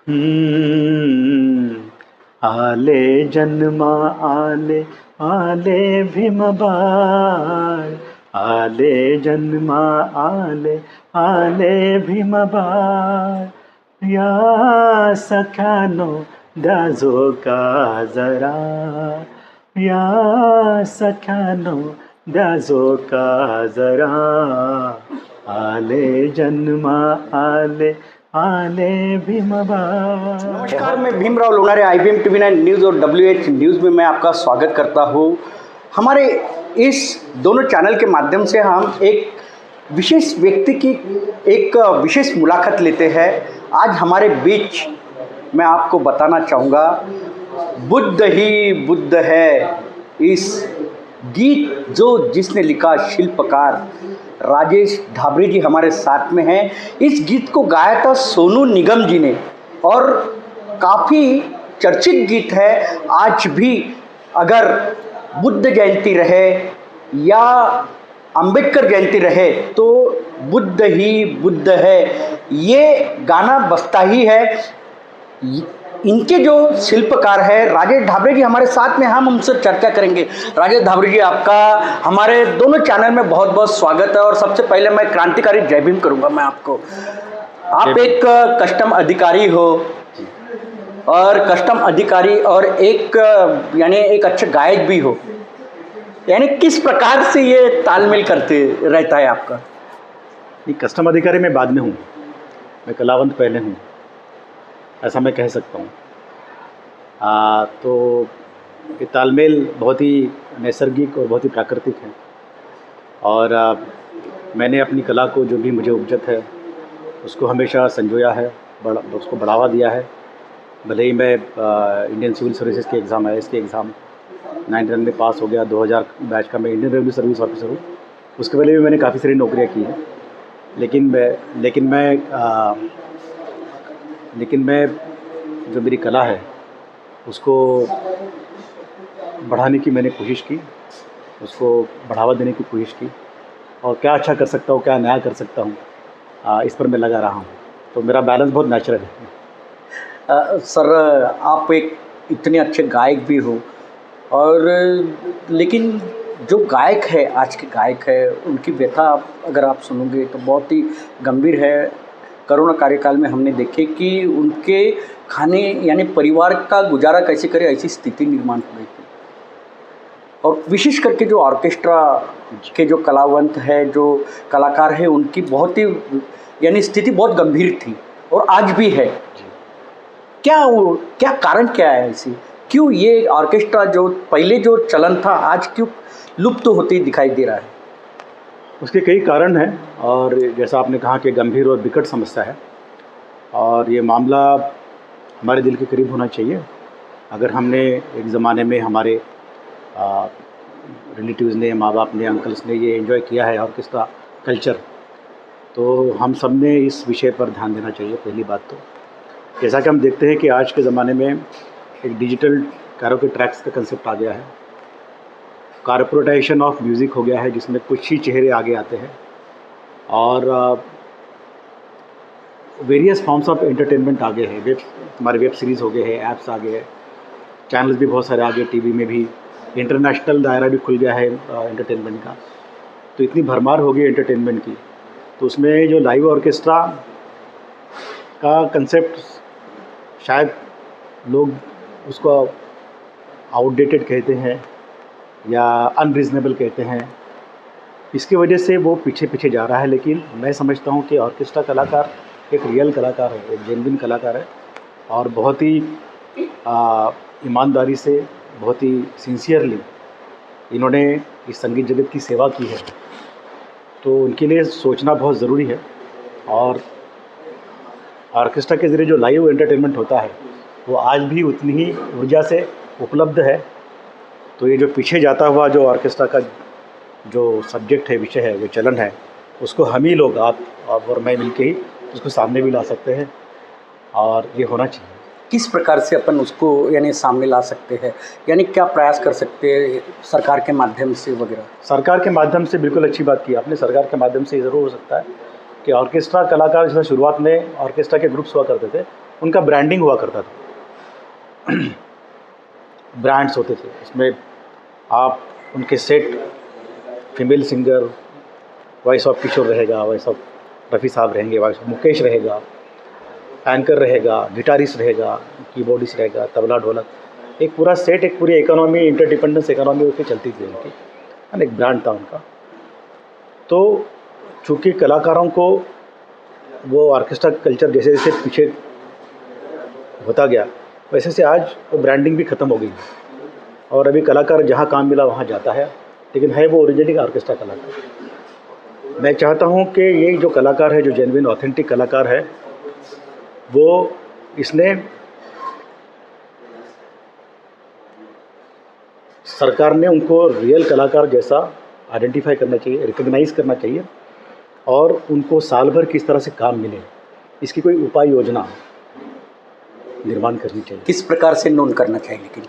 हम्म, आले जन्मा आले आले भीमबाळ, आले जन्मा आले आले भीमबाळ, या सख्यानो द्या झोका जरा, या सख्यानो द्या झोका जरा, आले जन्मा आले आले भीमबाळ। नमस्कार, मैं Bhimrao Lonare IBM TV9 news और WH न्यूज़ में मैं आपका स्वागत करता हूँ। हमारे इस दोनों चैनल के माध्यम से हम एक विशेष व्यक्ति की एक विशेष मुलाकात लेते हैं। आज हमारे बीच मैं आपको बताना चाहूँगा, बुद्ध ही बुद्ध है, इस गीत जिसने लिखा शिल्पकार राजेश ढाबरे जी हमारे साथ में हैं। इस गीत को गाया था सोनू निगम जी ने और काफ़ी चर्चित गीत है। आज भी अगर बुद्ध जयंती रहे या अंबेडकर जयंती रहे तो बुद्ध ही बुद्ध है, ये गाना बजता ही है। इनके जो शिल्पकार है राजेश ढाबरे जी हमारे साथ में, हम उनसे चर्चा करेंगे। राजेश ढाबरे जी, आपका हमारे दोनों चैनल में बहुत बहुत स्वागत है। और सबसे पहले मैं क्रांतिकारी जय भीम करूंगा। मैं आपको, आप एक कस्टम अधिकारी हो और कस्टम अधिकारी और एक यानी एक अच्छे गायक भी हो, यानी किस प्रकार से ये तालमेल करते रहता है आपका? ये कस्टम अधिकारी मैं बाद में हूँ, मैं कलावंत पहले हूँ, ऐसा मैं कह सकता हूँ। तो ये तालमेल बहुत ही नैसर्गिक और बहुत ही प्राकृतिक है। और मैंने अपनी कला को, जो भी मुझे उपजत है, उसको हमेशा संजोया है, उसको बढ़ावा दिया है। भले ही मैं इंडियन सिविल सर्विसेज के एग्ज़ाम है, इसके एग्ज़ाम 9 में पास हो गया। 2000 बैच का मैं इंडियन रेवेन्यू सर्विस ऑफिसर हूँ। उसके पहले भी मैंने काफ़ी सारी नौकरियाँ की हैं, लेकिन मैं जो मेरी कला है उसको बढ़ाने की मैंने कोशिश की, उसको बढ़ावा देने की कोशिश की, और क्या अच्छा कर सकता हूँ, क्या नया कर सकता हूँ, इस पर मैं लगा रहा हूँ। तो मेरा बैलेंस बहुत नेचुरल है। सर, आप एक इतने अच्छे गायक भी हो, और लेकिन जो गायक है, आज के गायक है, उनकी व्यथा अगर आप सुनोगे तो बहुत ही गंभीर है। कोरोना कार्यकाल में हमने देखे कि उनके खाने यानी परिवार का गुजारा कैसे करे, ऐसी स्थिति निर्माण हो गई थी। और विशेष करके जो ऑर्केस्ट्रा के जो कलावंत है, जो कलाकार है, उनकी बहुत ही यानी स्थिति बहुत गंभीर थी और आज भी है। क्या कारण क्या है ऐसी? क्यों ये ऑर्केस्ट्रा जो पहले जो चलन था आज क्यों लुप्त होती दिखाई दे रहा है? उसके कई कारण हैं, और जैसा आपने कहा कि गंभीर और विकट समस्या है, और ये मामला हमारे दिल के करीब होना चाहिए। अगर हमने एक ज़माने में हमारे रिलेटिव्स ने, माँ बाप ने, अंकल्स ने ये एंजॉय किया है ऑर्केस्ट्रा कल्चर, तो हम सब ने इस विषय पर ध्यान देना चाहिए। पहली बात तो जैसा कि हम देखते हैं कि आज के ज़माने में एक डिजिटल कैरोके ट्रैक्स का कंसेप्ट आ गया है, कॉर्पोरेटाइजेशन ऑफ म्यूज़िक हो गया है, जिसमें कुछ ही चेहरे आगे आते हैं, और वेरियस फॉर्म्स ऑफ एंटरटेनमेंट आ गए हैं। हमारे वेब सीरीज़ हो गए हैं, ऐप्स आ गए हैं, चैनल्स भी बहुत सारे आ गए, टीवी में भी इंटरनेशनल दायरा भी खुल गया है एंटरटेनमेंट का। तो इतनी भरमार हो गई एंटरटेनमेंट की, तो उसमें जो लाइव ऑर्केस्ट्रा का कंसेप्ट, शायद लोग उसको आउटडेटेड कहते हैं या अनरीज़नेबल कहते हैं, इसकी वजह से वो पीछे पीछे जा रहा है। लेकिन मैं समझता हूँ कि ऑर्केस्ट्रा कलाकार एक रियल कलाकार है, एक जेन्युइन कलाकार है, और बहुत ही ईमानदारी से, बहुत ही सिंसियरली इन्होंने इस संगीत जगत की सेवा की है। तो उनके लिए सोचना बहुत ज़रूरी है। और ऑर्केस्ट्रा के ज़रिए जो लाइव एंटरटेनमेंट होता है वो आज भी उतनी ही ऊर्जा से उपलब्ध है। तो ये जो पीछे जाता हुआ जो ऑर्केस्ट्रा का जो सब्जेक्ट है, विषय है, जो चलन है, उसको हम ही लोग, आप और मैं मिलके ही उसको सामने भी ला सकते हैं, और ये होना चाहिए। किस प्रकार से अपन उसको यानी सामने ला सकते हैं, यानी क्या प्रयास कर सकते हैं सरकार के माध्यम से वगैरह? सरकार के माध्यम से बिल्कुल अच्छी बात की आपने। सरकार के माध्यम से ज़रूर हो सकता है कि ऑर्केस्ट्रा कलाकार जैसे शुरुआत में ऑर्केस्ट्रा के ग्रुप्स हुआ करते थे, उनका ब्रांडिंग हुआ करता था। ब्रांड्स होते थे, उसमें आप उनके set female singer voice of Kishore रहेगा, वॉइस ऑफ रफ़ी साहब रहेंगे, वॉइस ऑफ मुकेश रहेगा, एंकर रहेगा, गिटारिस्ट रहेगा, कीबोर्डिस्ट रहेगा, तबला ढोलक, एक पूरा सेट, एक पूरी इकोनॉमी, इंटरडिपेंडेंस इकोनॉमी उसकी चलती थी उनकी, और एक ब्रांड था उनका। तो चूँकि कलाकारों को वो ऑर्केस्ट्रा कल्चर जैसे जैसे पीछे होता गया, वैसे से आज वो ब्रांडिंग भी ख़त्म हो गई है और अभी कलाकार जहाँ काम मिला वहाँ जाता है, लेकिन है वो ओरिजिनली ऑर्केस्ट्रा कलाकार। मैं चाहता हूँ कि ये जो कलाकार है, जो जेन्युइन ऑथेंटिक कलाकार है, वो इसने सरकार ने उनको रियल कलाकार जैसा आइडेंटिफाई करना चाहिए, रिकग्नाइज़ करना चाहिए और उनको साल भर किस तरह से काम मिले, इसकी कोई उपाय योजना निर्माण करनी चाहिए। किस प्रकार से नोन करना चाहिए? लेकिन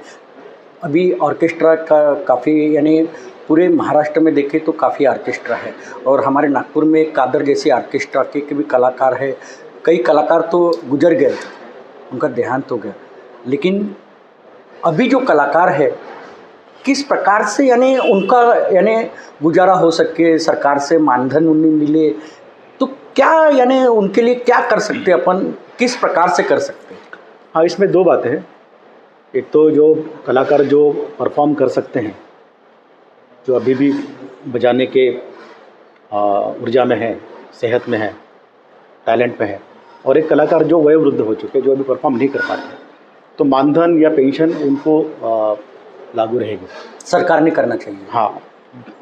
अभी ऑर्केस्ट्रा का काफ़ी, यानी पूरे महाराष्ट्र में देखें तो काफ़ी ऑर्केस्ट्रा है और हमारे नागपुर में कादर जैसे ऑर्केस्ट्रा के भी कलाकार है। कई कलाकार तो गुजर गए, उनका देहांत हो गया, लेकिन अभी जो कलाकार है किस प्रकार से यानी उनका यानी गुजारा हो सके, सरकार से मानधन उन्हें मिले, तो क्या यानी उनके लिए क्या कर सकते हैं अपन, किस प्रकार से कर सकते हैं? हाँ, इसमें दो बातें हैं। एक तो जो कलाकार जो परफॉर्म कर सकते हैं, जो अभी भी बजाने के ऊर्जा में है, सेहत में है, टैलेंट में है, और एक कलाकार जो वयोवृद्ध हो चुके, जो अभी परफॉर्म नहीं कर पाते, तो मानधन या पेंशन उनको लागू रहेगी। सरकार ने करना चाहिए। हाँ,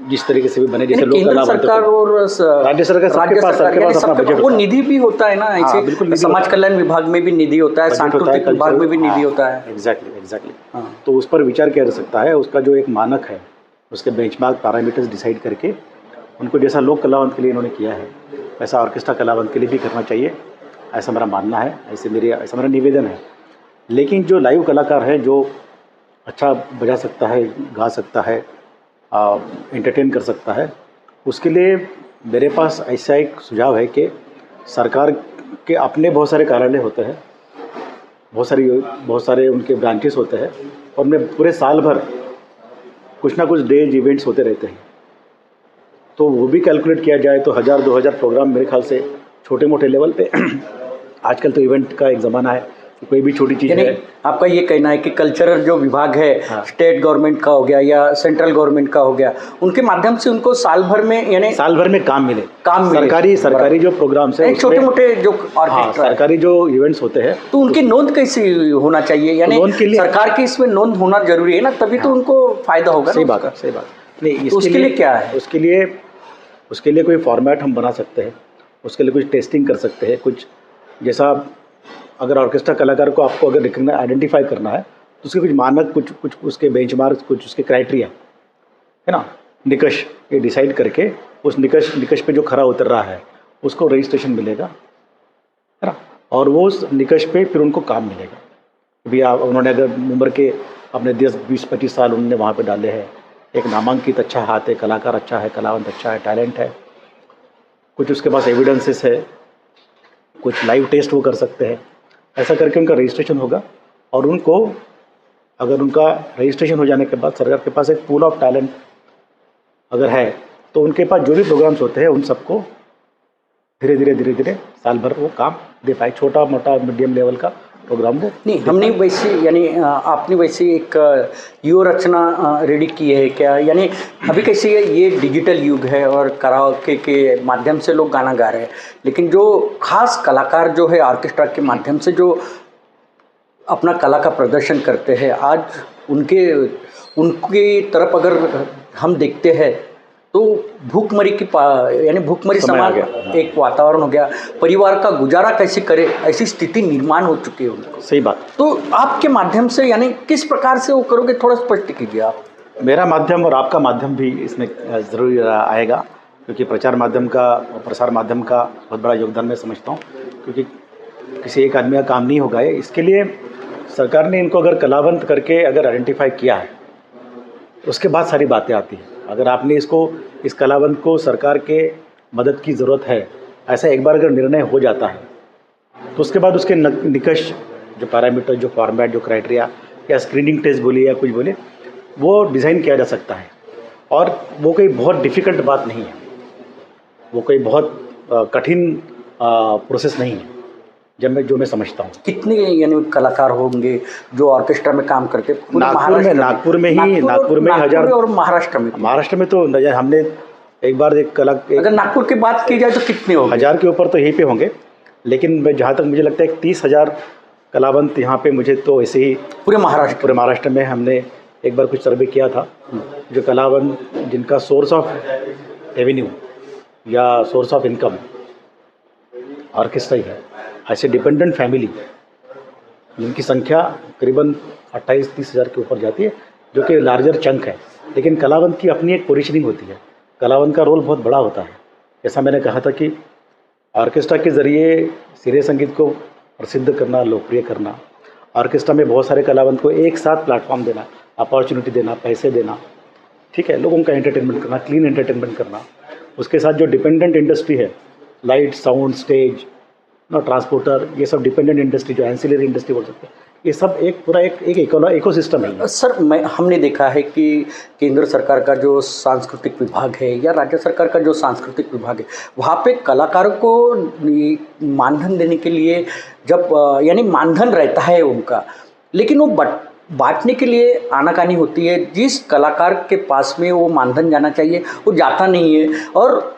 जिस तरीके से भी बने, जैसे लोग केंद्र सरकार और राज्य सरकार सबके पास अपना बजट वो निधि भी होता है ना, ऐसे बिल्कुल समाज कल्याण विभाग में भी निधि होता है, सांस्कृतिक विभाग में भी निधि होता है। एग्जैक्टली। तो उस पर विचार किया जा सकता है। उसका जो एक मानक है, उसके बेंचमार्क पैरामीटर्स डिसाइड करके उनको जैसा लोक कलावंत के लिए इन्होंने किया है, वैसा ऑर्केस्ट्रा कलावंत के लिए भी करना चाहिए, ऐसा मेरा मानना है, ऐसा मेरा निवेदन है। लेकिन जो लाइव कलाकार है, जो अच्छा बजा सकता है, गा सकता है, एंटरटेन कर सकता है, उसके लिए मेरे पास ऐसा एक सुझाव है कि सरकार के अपने बहुत सारे कार्यालय होते हैं, बहुत सारे उनके ब्रांचेस होते हैं, और उनमें पूरे साल भर कुछ ना कुछ डेज इवेंट्स होते रहते हैं। तो वो भी कैलकुलेट किया जाए तो 1000-2000 प्रोग्राम मेरे ख्याल से छोटे मोटे लेवल पे आजकल तो इवेंट का एक ज़माना है, कोई भी छोटी चीज़ है। आपका ये कहना है कि कल्चरल जो विभाग है, हाँ, स्टेट गवर्नमेंट का हो गया या सेंट्रल गवर्नमेंट का हो गया, उनके माध्यम से उनको साल भर में यानी काम मिले। सरकारी जो प्रोग्राम्स है, छोटे मोटे जो ऑर्केस्ट्रा, सरकारी जो इवेंट्स होते हैं, तो उनकी नोंद कैसे होना चाहिए? यानी सरकार की इसमें नोंद होना जरूरी है ना, तभी तो उनको फायदा होगा। सही बात। नहीं, उसके लिए क्या है? उसके लिए कोई फॉर्मेट हम बना सकते हैं, उसके लिए कुछ टेस्टिंग कर सकते हैं, कुछ जैसा अगर ऑर्केस्ट्रा कलाकार को आपको अगर आइडेंटिफाई करना है तो उसके कुछ मानक, कुछ उसके बेंचमार्क, कुछ उसके क्राइटेरिया है ना, निकष, ये डिसाइड करके उस निकष पे जो खरा उतर रहा है उसको रजिस्ट्रेशन मिलेगा, है ना, और वो उस निकष पे फिर उनको काम मिलेगा। अभी उन्होंने अगर उम्र के अपने 10-20-25 साल उन्होंने वहाँ पे डाले हैं, एक नामांकित अच्छा हाथ है, कलाकार अच्छा है, कलावंत अच्छा है, टैलेंट है, कुछ उसके पास एविडेंसेस है, कुछ लाइव टेस्ट वो कर सकते हैं, ऐसा करके उनका रजिस्ट्रेशन होगा। और उनको अगर उनका रजिस्ट्रेशन हो जाने के बाद सरकार के पास एक पूल ऑफ टैलेंट अगर है, तो उनके पास जो भी प्रोग्राम्स होते हैं उन सबको धीरे धीरे साल भर वो काम दे पाए, छोटा मोटा मीडियम लेवल का प्रोग्राम वो नहीं। हमने वैसे यानी आपने वैसे एक युवा रचना रेडी की है क्या? यानी अभी कैसे ये डिजिटल युग है और कराओके के माध्यम से लोग गाना गा रहे हैं, लेकिन जो खास कलाकार जो है ऑर्केस्ट्रा के माध्यम से जो अपना कला का प्रदर्शन करते हैं, आज उनकी तरफ अगर हम देखते हैं तो भूखमरी यानी भूखमरी समान एक वातावरण हो गया, परिवार का गुजारा कैसे करे ऐसी स्थिति निर्माण हो चुकी है उनको। सही बात। तो आपके माध्यम से यानी किस प्रकार से वो करोगे, थोड़ा स्पष्ट कीजिए आप। मेरा माध्यम और आपका माध्यम भी इसमें ज़रूर आएगा, क्योंकि प्रचार माध्यम का और प्रसार माध्यम का बहुत बड़ा योगदान मैं समझता हूँ, क्योंकि किसी एक आदमी का काम नहीं होगा ये। इसके लिए सरकार ने इनको अगर कलावंत करके अगर आइडेंटिफाई किया है, उसके बाद सारी बातें आती हैं। अगर आपने इस कलावंत को सरकार के मदद की ज़रूरत है, ऐसा एक बार अगर निर्णय हो जाता है तो उसके बाद उसके निकष, जो पैरामीटर, जो फॉर्मेट, जो क्राइटेरिया या स्क्रीनिंग टेस्ट बोलिए या कुछ बोलिए, वो डिज़ाइन किया जा सकता है। और वो कोई बहुत डिफ़िकल्ट बात नहीं है, वो कोई बहुत कठिन प्रोसेस नहीं है, जो मैं समझता हूँ। कितने यानी कलाकार होंगे जो ऑर्केस्ट्रा में काम करते हैं? नागपुर में 1000 और महाराष्ट्र में तो हमने एक बार अगर नागपुर की बात की जाए तो कितने होंगे? 1000 के ऊपर तो यहीं पे होंगे, लेकिन जहाँ तक मुझे लगता है 30,000 कलावंत यहाँ पे, मुझे तो ऐसे ही पूरे महाराष्ट्र में हमने एक बार कुछ सर्वे किया था, जो कलावंत जिनका सोर्स ऑफ रेवेन्यू या सोर्स ऑफ इनकम ऑर्केस्ट्रा ही है, ऐसे डिपेंडेंट फैमिली जिनकी संख्या करीबन 28-30 हज़ार के ऊपर जाती है, जो कि लार्जर चंक है। लेकिन कलावंत की अपनी एक पोजीशनिंग होती है, कलावंत का रोल बहुत बड़ा होता है। जैसा मैंने कहा था कि ऑर्केस्ट्रा के ज़रिए सिरे संगीत को प्रसिद्ध करना, लोकप्रिय करना, ऑर्केस्ट्रा में बहुत सारे कलावंत को एक साथ प्लेटफॉर्म देना, अपॉर्चुनिटी देना, पैसे देना, ठीक है, लोगों का एंटरटेनमेंट करना, क्लीन एंटरटेनमेंट करना। उसके साथ जो डिपेंडेंट इंडस्ट्री है, लाइट, साउंड, स्टेज, ट्रांसपोर्टर, ये सब डिपेंडेंट इंडस्ट्री, जो एंसिलरी इंडस्ट्री बोल सकते हैं, ये सब एक पूरा एक इकोसिस्टम है। सर, हमने देखा है कि केंद्र सरकार का जो सांस्कृतिक विभाग है या राज्य सरकार का जो सांस्कृतिक विभाग है, वहाँ पे कलाकारों को मानधन देने के लिए जब यानी मानधन रहता है उनका, लेकिन वो बांटने के लिए आनाकानी होती है। जिस कलाकार के पास में वो मानधन जाना चाहिए वो जाता नहीं है, और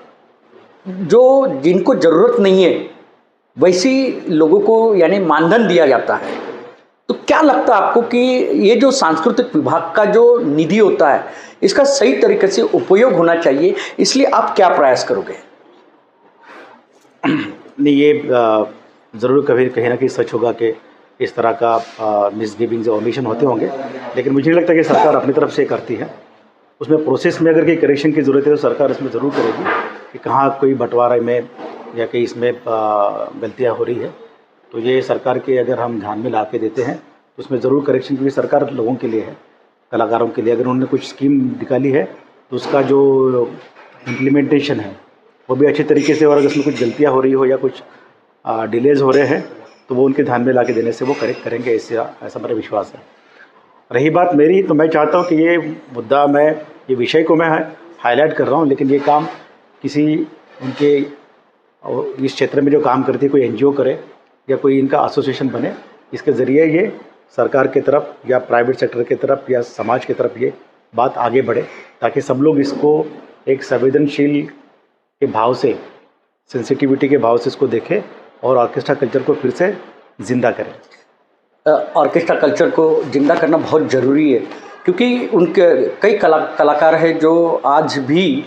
जो जिनको ज़रूरत नहीं है वैसी लोगों को यानी मानधन दिया जाता है। तो क्या लगता है आपको कि ये जो सांस्कृतिक विभाग का जो निधि होता है, इसका सही तरीके से उपयोग होना चाहिए, इसलिए आप क्या प्रयास करोगे? नहीं, ये ज़रूर कहीं ना कहीं सच होगा कि इस तरह का मिसगिविंग्स और ओमिशन होते होंगे, लेकिन मुझे नहीं लगता कि सरकार अपनी तरफ से करती है। उसमें प्रोसेस में अगर कोई करेक्शन की ज़रूरत है तो सरकार इसमें ज़रूर करेगी कि कहाँ कोई बंटवारा में या कहीं इसमें गलतियाँ हो रही है, तो ये सरकार के अगर हम ध्यान में ला के देते हैं तो उसमें ज़रूर करेक्शन, क्योंकि सरकार लोगों के लिए है, कलाकारों के लिए। अगर उन्होंने कुछ स्कीम निकाली है तो उसका जो इम्प्लीमेंटेशन है वो भी अच्छे तरीके से, और अगर उसमें कुछ गलतियाँ हो रही हो या कुछ डिलेज़ हो रहे हैं तो वो उनके ध्यान में ला के देने से वो करेक्ट करेंगे, ऐसा मेरा विश्वास है। रही बात मेरी, तो मैं चाहता हूँ कि ये मुद्दा, ये विषय को मैं हाईलाइट कर रहा हूँ, लेकिन ये काम किसी उनके इस क्षेत्र में जो काम करती है कोई एनजीओ करे या कोई इनका एसोसिएशन बने, इसके ज़रिए ये सरकार के तरफ या प्राइवेट सेक्टर के तरफ या समाज की तरफ ये बात आगे बढ़े, ताकि सब लोग इसको एक संवेदनशील के भाव से, सेंसिटिविटी के भाव से इसको देखें और ऑर्केस्ट्रा कल्चर को फिर से ज़िंदा करें। ऑर्केस्ट्रा कल्चर को ज़िंदा करना बहुत ज़रूरी है, क्योंकि उनके कई कलाकार हैं जो आज भी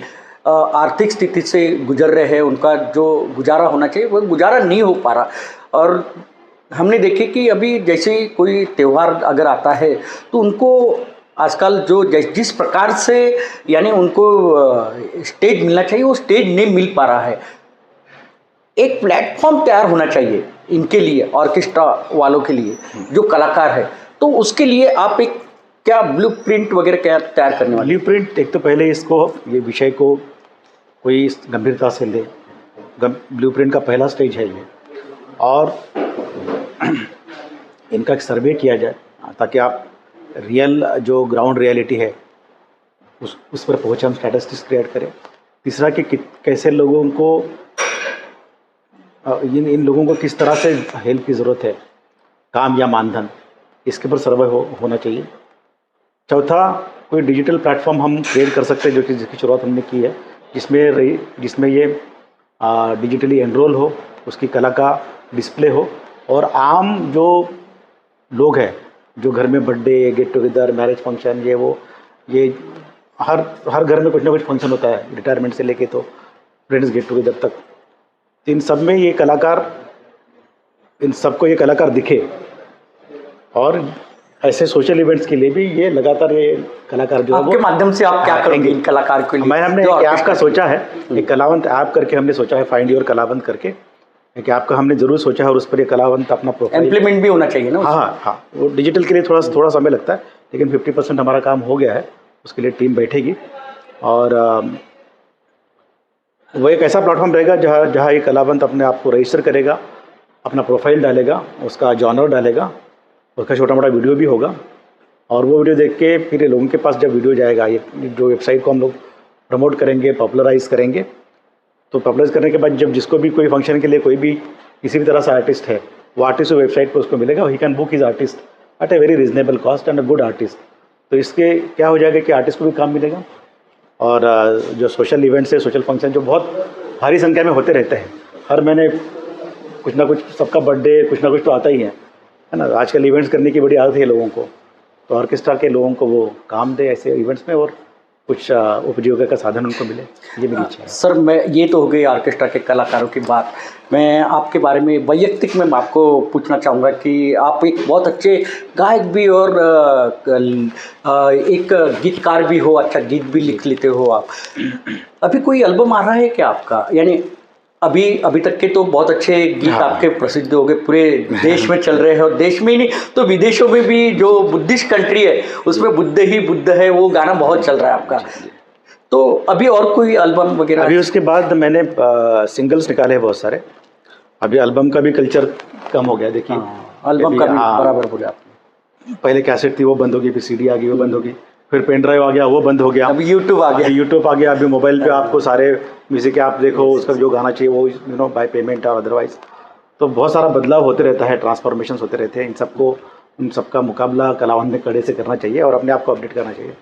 आर्थिक स्थिति से गुजर रहे हैं। उनका जो गुजारा होना चाहिए वो गुजारा नहीं हो पा रहा। और हमने देखे कि अभी जैसे कोई त्यौहार अगर आता है तो उनको आजकल जो जिस प्रकार से यानी उनको स्टेज मिलना चाहिए वो स्टेज नहीं मिल पा रहा है। एक प्लेटफॉर्म तैयार होना चाहिए इनके लिए, ऑर्केस्ट्रा वालों के लिए जो कलाकार है। तो उसके लिए आप एक क्या ब्लूप्रिंट वगैरह क्या तैयार करने वाले? ब्लूप्रिंट, एक तो पहले ये विषय को कोई गंभीरता से ले। ब्लूप्रिंट का पहला स्टेज है ये, और इनका एक सर्वे किया जाए ताकि आप रियल जो ग्राउंड रियलिटी है उस पर पहुँचे, हम स्टैटिस्टिक्स क्रिएट करें। तीसरा कि कैसे लोगों को इन लोगों को किस तरह से हेल्प की ज़रूरत है, काम या मानधन, इसके पर सर्वे होना चाहिए। चौथा, कोई डिजिटल प्लेटफॉर्म हम क्रिएट कर सकते हैं, जो कि जिसकी शुरुआत हमने की है, जिसमें ये डिजिटली एनरोल हो, उसकी कला का डिस्प्ले हो, और आम जो लोग हैं जो घर में birthday, get together, marriage function, ये हर घर में कुछ ना कुछ फंक्शन होता है, रिटायरमेंट से लेके तो फ्रेंड्स गेट टुगेदर तक। इन सब में इन सबको ये कलाकार दिखे, और ऐसे सोशल इवेंट्स के लिए भी ये लगातार ये कलाकार जो आपके माध्यम से आप क्या करेंगे इन कलाकार के लिए? हमने एक ऐप का सोचा है, एक कलावंत ऐप करके हमने सोचा है, फाइंड योर कलावंत करके एक ऐप का हमने जरूर सोचा है, और उस पर ये कलावंत अपना प्रोफाइल इम्प्लीमेंट भी होना चाहिए ना। हाँ, वो डिजिटल के लिए थोड़ा समय लगता है, लेकिन 50% हमारा काम हो गया है। उसके लिए टीम बैठेगी, और वो एक ऐसा प्लेटफॉर्म रहेगा जहाँ जहाँ एक कलावंत अपने आप को रजिस्टर करेगा, अपना प्रोफाइल डालेगा, उसका जॉनर डालेगा, उसका छोटा मोटा वीडियो भी होगा, और वो वीडियो देख के फिर लोगों के पास जब वीडियो जाएगा, ये जो वेबसाइट को हम लोग प्रमोट करेंगे, पॉपुलराइज़ करेंगे, तो पॉपुलराइज़ करने के बाद जब जिसको भी कोई फंक्शन के लिए कोई भी किसी भी तरह से आर्टिस्ट है, वो आर्टिस्ट वेबसाइट पर उसको मिलेगा, he can book his artist eight a very reasonable cost and a good artist. तो इसके क्या हो जाएगा कि आर्टिस्ट को भी काम मिलेगा, और जो सोशल इवेंट्स है, सोशल फंक्शन जो बहुत भारी संख्या में होते रहते हैं, हर महीने कुछ ना कुछ, सबका बर्थडे कुछ ना कुछ तो आता ही है ना। आजकल इवेंट्स करने की बड़ी आदत है लोगों को, तो ऑर्केस्ट्रा के लोगों को वो काम दे ऐसे इवेंट्स में, और कुछ उपजीविका का साधन उनको मिले, ये मेरी इच्छा है। सर, मैं ये तो हो गई ऑर्केस्ट्रा के कलाकारों की बात। मैं आपके बारे में वैयक्तिक में आपको पूछना चाहूँगा कि आप एक बहुत अच्छे गायक भी और एक गीतकार भी हो, अच्छा गीत भी लिख लेते हो आप। अभी कोई एल्बम आ रहा है क्या आपका? यानी अभी तक के तो बहुत अच्छे गीत आपके प्रसिद्ध हो गए, पूरे देश में चल रहे हैं, और देश में ही नहीं तो विदेशों में भी, जो बुद्धिस्ट कंट्री है उसमें बुद्ध ही बुद्ध है, वो गाना बहुत चल रहा है आपका। तो अभी और कोई एल्बम वगैरह? अभी उसके बाद मैंने सिंगल्स निकाले हैं बहुत सारे। अभी एल्बम का भी कल्चर कम हो गया, देखिए। एल्बम का भी बराबर बोले आप। पहले कैसेट थी, वो बंद हो गई, फिर सीडी आ गई, वो बंद हो गई, फिर पेन ड्राइव आ गया, वो बंद हो गया, अभी यूट्यूब आ गया। अभी मोबाइल पे आपको सारे म्यूजिक आप देखो, उसका जो गाना चाहिए वो बाय पेमेंट और अदरवाइज। तो बहुत सारा बदलाव होते रहता है, ट्रांसफॉर्मेशन होते रहते हैं। इन सबका मुकाबला कलावंत ने कड़े से करना चाहिए और अपने आप को अपडेट करना चाहिए।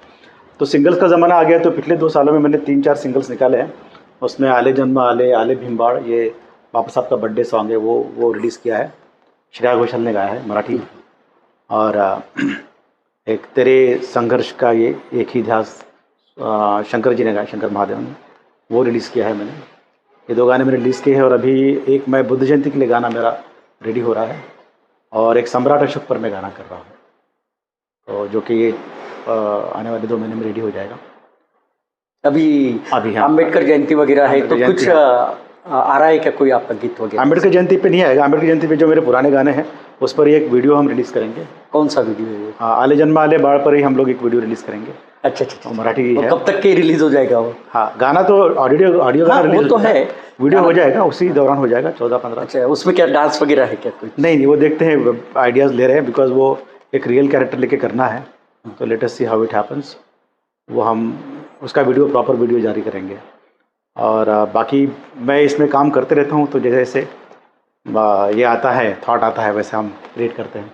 तो सिंगल्स का ज़माना आ गया, तो पिछले 2 सालों में मैंने 3-4 सिंगल्स निकाले हैं। उसमें आले जन्म आले भीमबाड़, ये बाबा साहब का बर्थडे सॉन्ग है, वो रिलीज़ किया है, श्रेया घोषाल ने गाया है मराठी में। और एक तेरे संघर्ष का ये एक ही इतिहास शंकर जी ने गाया, शंकर महादेव ने, वो रिलीज़ किया है मैंने। ये 2 गाने मैंने रिलीज़ किए हैं। और अभी एक मैं बुद्ध जयंती के लिए गाना मेरा रेडी हो रहा है, और एक सम्राट अशोक पर मैं गाना कर रहा हूँ, तो जो कि आने वाले 2 महीने में रेडी हो जाएगा। अभी हाँ, अम्बेडकर जयंती वगैरह है, तो कुछ आ रहा है क्या कोई आपका गीत वगैरह? अम्बेडकर जयंती पे नहीं आएगा। अम्बेडकर जयंती पे जो मेरे पुराने गाने हैं उस पर एक वीडियो हम रिलीज़ करेंगे। कौन सा वीडियो है ये? हाँ, आले जन्म आले बाढ़ पर ही हम लोग एक वीडियो रिलीज़ करेंगे। अच्छा, मराठी है। कब तक के रिलीज हो जाएगा वो? हाँ, गाना तो ऑडियो गाना रिलीज तो है, वीडियो हो जाएगा, उसी दौरान हो जाएगा 14-15। अच्छा, उसमें क्या डांस वगैरह है क्या कोई? नहीं, वो देखते हैं, आइडियाज़ ले रहे हैं, बिकॉज वो एक रियल कैरेक्टर लेके करना है, तो let us see how it happens. वो हम उसका वीडियो, प्रॉपर वीडियो जारी करेंगे। और बाकी मैं इसमें काम करते रहता हूँ, तो जैसे ये आता है, थॉट आता है, वैसे हम क्रिएट करते हैं।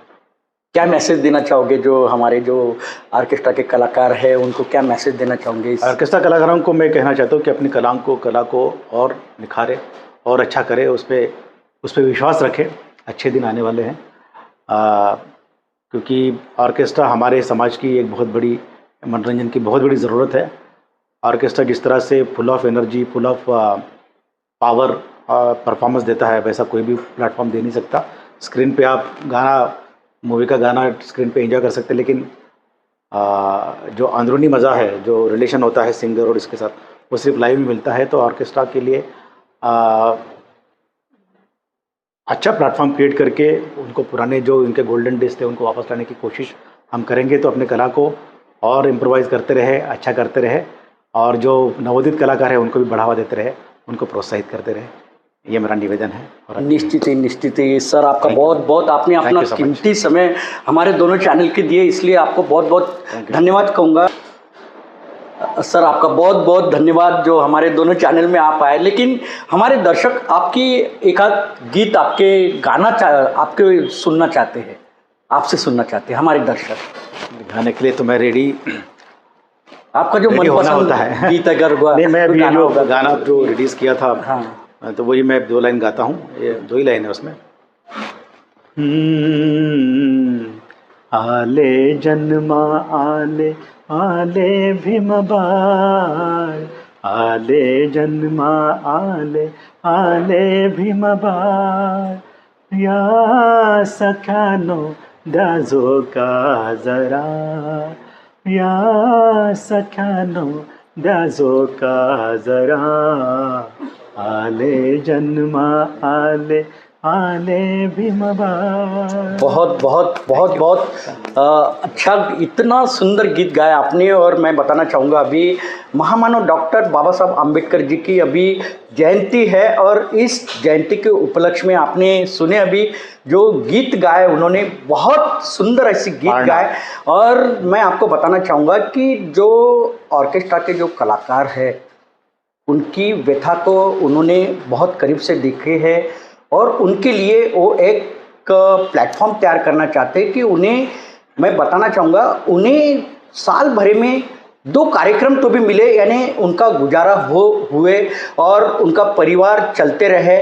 क्या मैसेज देना चाहोगे जो हमारे जो ऑर्केस्ट्रा के कलाकार हैं, उनको क्या मैसेज देना चाहोगे? ऑर्केस्ट्रा कलाकारों को मैं कहना चाहता हूँ कि अपनी कला को और निखारे और अच्छा करे, उस पर विश्वास रखें, अच्छे दिन आने वाले हैं। क्योंकि ऑर्केस्ट्रा हमारे समाज की एक बहुत बड़ी, मनोरंजन की बहुत बड़ी ज़रूरत है। ऑर्केस्ट्रा जिस तरह से full of energy, full of power performance देता है, वैसा कोई भी प्लेटफॉर्म दे नहीं सकता। स्क्रीन पे आप मूवी का गाना स्क्रीन पे एंजॉय कर सकते हैं, लेकिन जो अंदरूनी मज़ा है, जो रिलेशन होता है सिंगर और इसके साथ, वो सिर्फ लाइव में मिलता है। तो ऑर्केस्ट्रा के लिए अच्छा प्लेटफॉर्म क्रिएट करके उनको पुराने जो उनके गोल्डन डेज थे उनको वापस लाने की कोशिश हम करेंगे। तो अपने कला को और इम्प्रोवाइज़ करते रहे, अच्छा करते रहे, और जो नवोदित कलाकार हैं उनको भी बढ़ावा देते रहे, उनको प्रोत्साहित करते रहे, ये मेरा निवेदन है। और निश्चित ही सर, आपका बहुत आपने अपना कीमती समय हमारे दोनों चैनल के दिए, इसलिए आपको बहुत धन्यवाद कहूँगा। सर, आपका बहुत धन्यवाद जो हमारे दोनों चैनल में आप आए। लेकिन हमारे दर्शक आपकी एक आध गीत, आपके गाना आपके सुनना चाहते हैं, आपसे सुनना चाहते हैं हमारे दर्शक। गाने के लिए तो मैं रेडी, आपका जो मनपसंद होता है गीत अगर नहीं, मैं अभी जो गाना जो रिलीज़ किया था, हाँ, तो वही मैं 2 लाइन गाता हूँ, ये 2 ही लाइन है उसमें। आले जन्मा आले भीमबाळ, आले जन्मा आले भीमबाळ, या सख्यानो द्या झोका जरा, या सख्यानो द्या झोका जरा, आले जन्मा आले भीमबाळ। बहुत अच्छा, इतना सुंदर गीत गाया आपने। और मैं बताना चाहूँगा, अभी महामानव डॉक्टर बाबा साहब आम्बेडकर जी की अभी जयंती है और इस जयंती के उपलक्ष्य में आपने सुने अभी जो गीत गाए, उन्होंने बहुत सुंदर ऐसे गीत गाए। और मैं आपको बताना चाहूँगा कि जो ऑर्केस्ट्रा के जो कलाकार हैं उनकी व्यथा को उन्होंने बहुत करीब से देखे है और उनके लिए वो एक प्लेटफॉर्म तैयार करना चाहते हैं कि उन्हें, मैं बताना चाहूँगा, उन्हें साल भर में 2 कार्यक्रम तो भी मिले, यानी उनका गुजारा हुए और उनका परिवार चलते रहे।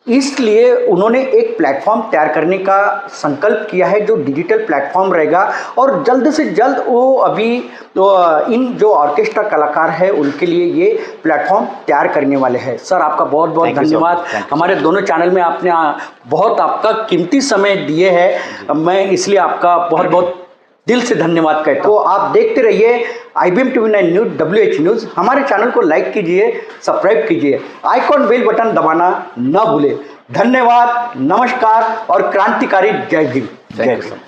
इसलिए उन्होंने एक प्लेटफॉर्म तैयार करने का संकल्प किया है जो डिजिटल प्लेटफॉर्म रहेगा और जल्द से जल्द वो अभी तो इन जो ऑर्केस्ट्रा कलाकार है उनके लिए ये प्लेटफॉर्म तैयार करने वाले हैं। सर आपका बहुत बहुत धन्यवाद। हमारे दोनों चैनल में आपने बहुत आपका कीमती समय दिए हैं, मैं इसलिए आपका बहुत बहुत दिल से धन्यवाद कहता हूँ। तो आप देखते रहिए IBM TV9 news WH news. हमारे चैनल को लाइक कीजिए, सब्सक्राइब कीजिए, आइकॉन बेल बटन दबाना न भूलें। धन्यवाद, नमस्कार और क्रांतिकारी जय भीम, जय किसान।